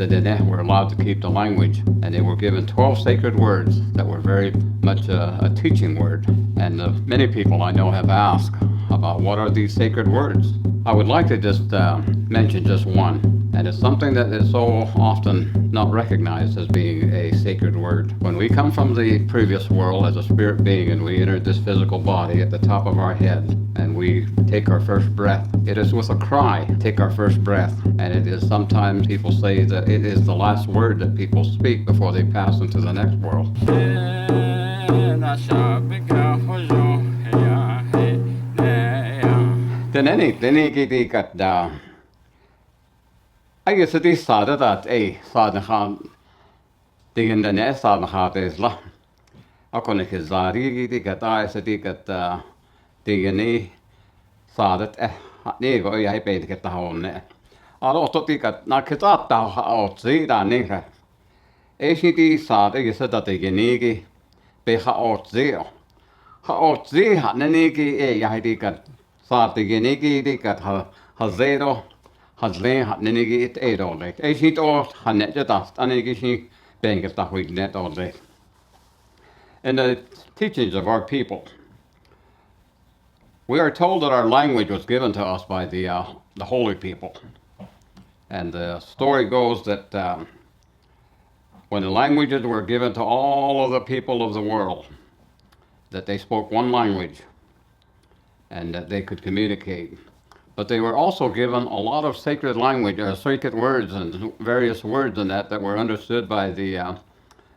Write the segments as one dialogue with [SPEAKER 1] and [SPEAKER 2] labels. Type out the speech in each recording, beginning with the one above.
[SPEAKER 1] the Diné were allowed to keep the language, and they were given 12 sacred words that were very much a teaching word. And many people I know have asked about what are these sacred words. I would like to just mention just one, and it's something that is so often not recognized as being a sacred word. When we come from the previous world as a spirit being and we enter this physical body at the top of our head and we take our first breath, it is with a cry, take our first breath. And it is sometimes people say that it is the last word that people speak before they pass into the next world. Then kiikat da. I guess it is sad that a sad gaan tegen de nes sad gaat is la. Ako ne kizari kiikat ai se kiikat tegen ne sad ne go ei peet kiikat honne. Alo to kiikat na kiitat ta out siitä ne. Ei siitä sad ei se tegen ne ki pe ha out zero. Ha out zero ne ne ki ei ja kiikat sad tegen ne ki kiikat ha zero. Hadleen had nenigi it eet all day. Ei siitä ole hannetje taast, anegi si bengelta huignet all day. In the teachings of our people, we are told that our language was given to us by the holy people. And the story goes that when the languages were given to all of the people of the world, that they spoke one language and that they could communicate. But they were also given a lot of sacred language, or sacred words and various words in that were understood by the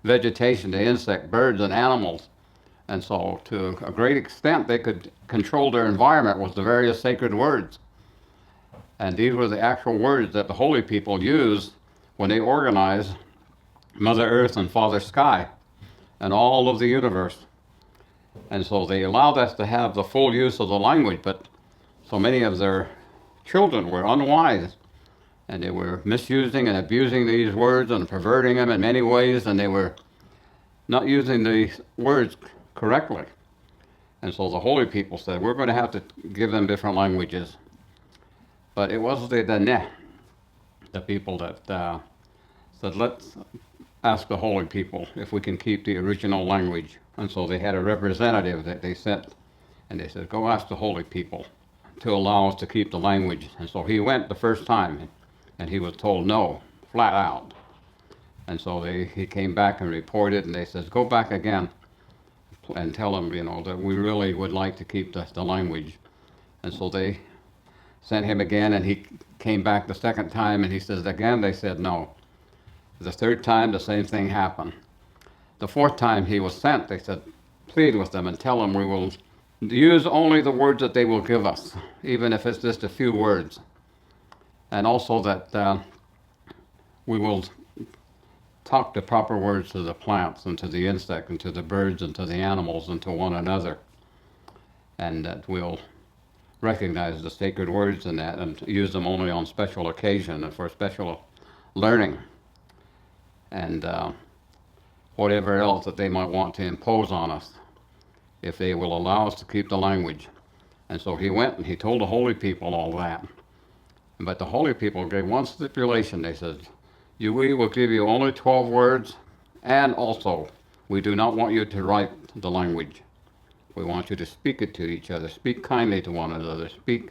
[SPEAKER 1] vegetation, the insect, birds, and animals. And so to a great extent, they could control their environment with the various sacred words. And these were the actual words that the holy people used when they organized Mother Earth and Father Sky and all of the universe. And so they allowed us to have the full use of the language, but so many of their children were unwise, and they were misusing and abusing these words and perverting them in many ways, and they were not using the words correctly. And so the holy people said, we're going to have to give them different languages. But it was the Diné, the people that said, let's ask the holy people if we can keep the original language. And so they had a representative that they sent, and they said, go ask the holy people to allow us to keep the language. And so he went the first time, and he was told no, flat out. And so he came back and reported, and they said, go back again and tell them, that we really would like to keep the language. And so they sent him again, and he came back the second time, and he says, again, they said no. The third time, the same thing happened. The fourth time he was sent, they said, plead with them and tell them we will use only the words that they will give us, even if it's just a few words. And also that we will talk the proper words to the plants and to the insect and to the birds and to the animals and to one another. And that we'll recognize the sacred words in that and use them only on special occasion and for special learning. And whatever else that they might want to impose on us, if they will allow us to keep the language. And so he went and he told the holy people all that. But the holy people gave one stipulation. They said, we will give you only 12 words, and also we do not want you to write the language. We want you to speak it to each other, speak kindly to one another, speak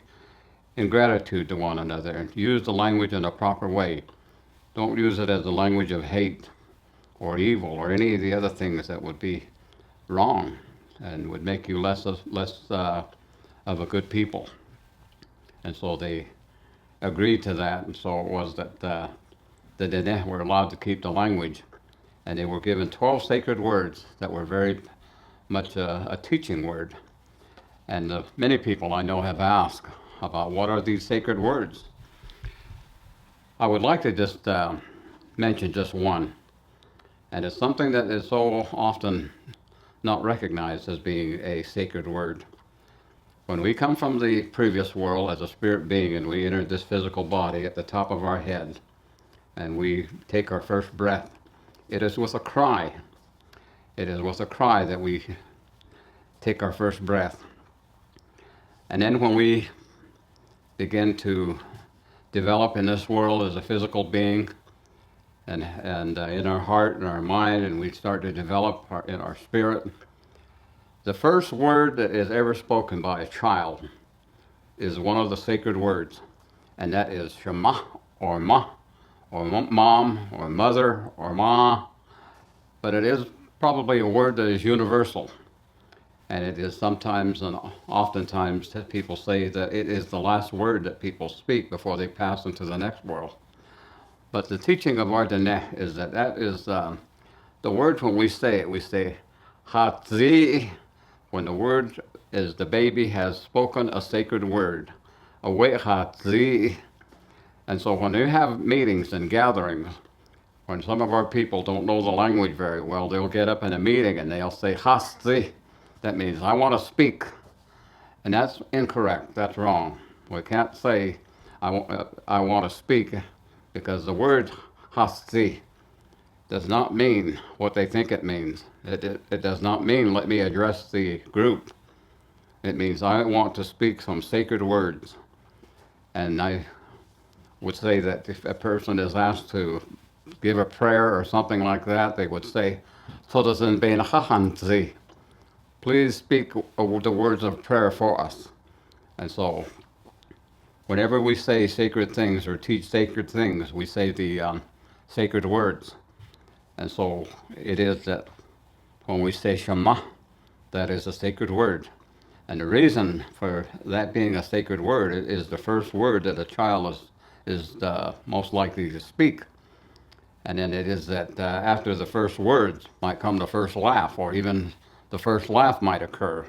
[SPEAKER 1] in gratitude to one another, and use the language in a proper way. Don't use it as the language of hate or evil or any of the other things that would be wrong and would make you less of a good people. And so they agreed to that, and so it was that the Diné were allowed to keep the language, and they were given 12 sacred words that were very much a teaching word. And many people I know have asked about what are these sacred words. I would like to just mention just one, and it's something that is so often not recognized as being a sacred word. When we come from the previous world as a spirit being and we enter this physical body at the top of our head and we take our first breath, it is with a cry. It is with a cry that we take our first breath. And then when we begin to develop in this world as a physical being, and in our heart and our mind, and we start to develop in our spirit. The first word that is ever spoken by a child is one of the sacred words, and that is Shema, or Ma, or Mom, or Mother, or Ma. But it is probably a word that is universal, and it is sometimes and oftentimes that people say that it is the last word that people speak before they pass into the next world. But the teaching of our Diné is that that is the word when we say it. We say Hatzi when the word is the baby has spoken a sacred word. Away Hatzi. And so when we have meetings and gatherings, when some of our people don't know the language very well, they'll get up in a meeting and they'll say Hatzi. That means I want to speak. And that's incorrect. That's wrong. We can't say I want to speak, because the word hasti does not mean what they think it means. It does not mean let me address the group. It means I want to speak some sacred words. And I would say that if a person is asked to give a prayer or something like that, they would say, please speak the words of prayer for us. And so whenever we say sacred things or teach sacred things, we say the sacred words. And so it is that when we say Shema, that is a sacred word. And the reason for that being a sacred word is the first word that a child is most likely to speak. And then it is that after the first words might come the first laugh, or even the first laugh might occur.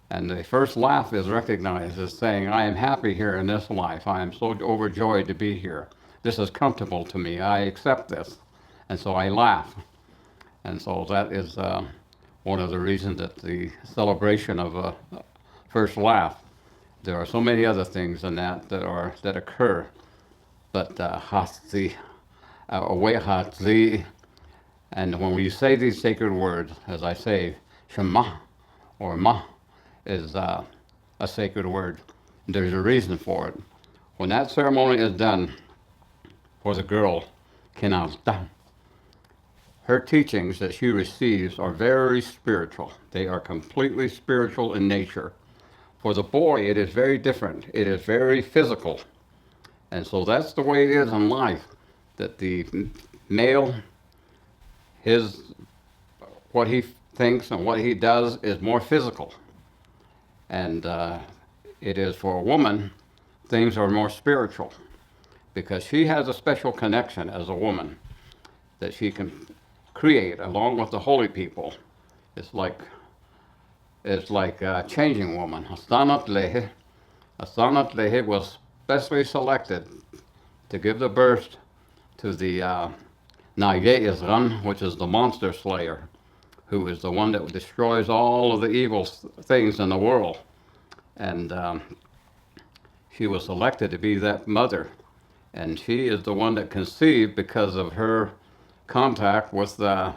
[SPEAKER 1] And the first laugh is recognized as saying, I am happy here in this life. I am so overjoyed to be here. This is comfortable to me. I accept this. And so I laugh. And so that is one of the reasons that the celebration of a first laugh. There are so many other things in that occur. But hasti, awehati, and when we say these sacred words, as I say, Shema or Ma, is a sacred word. There's a reason for it. When that ceremony is done for the girl, Kinazda, her teachings that she receives are very spiritual. They are completely spiritual in nature. For the boy, it is very different. It is very physical. And so that's the way it is in life, that the male, what he thinks and what he does is more physical. And it is for a woman, things are more spiritual, because she has a special connection as a woman that she can create along with the holy people. It's like a changing woman. Astanat Lehi was specially selected to give the birth to the Nage Izran, which is the monster slayer, who is the one that destroys all of the evil things in the world. And she was selected to be that mother. And she is the one that conceived because of her contact with the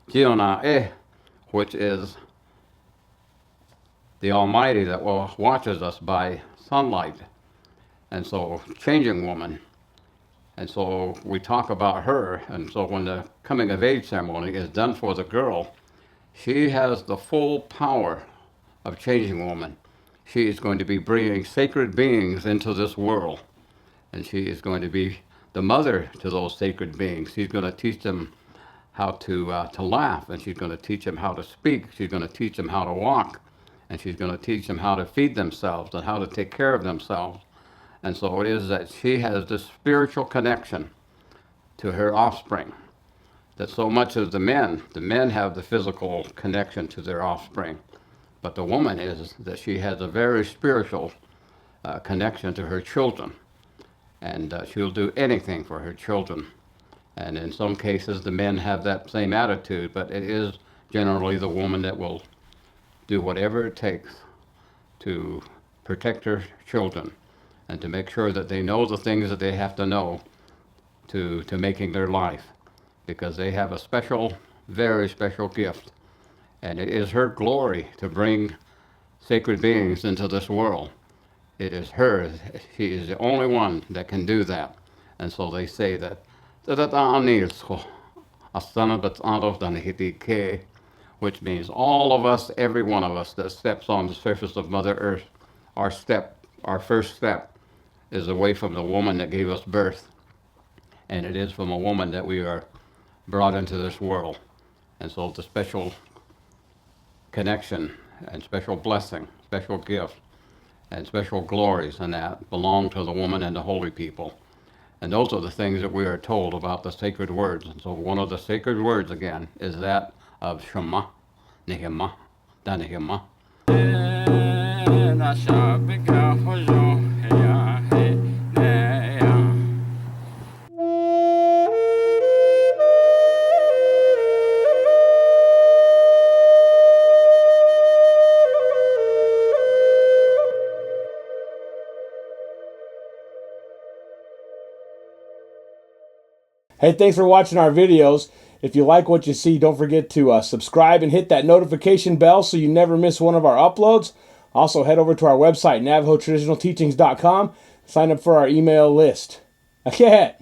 [SPEAKER 1] Jiona'eh, which is the Almighty that watches us by sunlight. And so, changing woman. And so we talk about her. And so when the coming of age ceremony is done for the girl, she has the full power of changing woman. She is going to be bringing sacred beings into this world. And she is going to be the mother to those sacred beings. She's going to teach them how to laugh, and she's going to teach them how to speak. She's going to teach them how to walk, and she's going to teach them how to feed themselves and how to take care of themselves. And so it is that she has this spiritual connection to her offspring. That so much as the men have the physical connection to their offspring, but the woman is that she has a very spiritual connection to her children, and she'll do anything for her children. And in some cases, the men have that same attitude, but it is generally the woman that will do whatever it takes to protect her children and to make sure that they know the things that they have to know to making their life, because they have a special, very special gift. And it is her glory to bring sacred beings into this world. It is her. She is the only one that can do that. And so they say that which means all of us, every one of us that steps on the surface of Mother Earth, our first step is away from the woman that gave us birth. And it is from a woman that we are brought into this world. And so it's a special connection and special blessing, special gift, and special glories, and that belong to the woman and the holy people. And those are the things that we are told about the sacred words. And so one of the sacred words, again, is that of Shema, Nehema, Danehema.
[SPEAKER 2] Hey, thanks for watching our videos. If you like what you see, don't forget to subscribe and hit that notification bell so you never miss one of our uploads. Also, head over to our website, NavajoTraditionalTeachings.com. Sign up for our email list. Okay.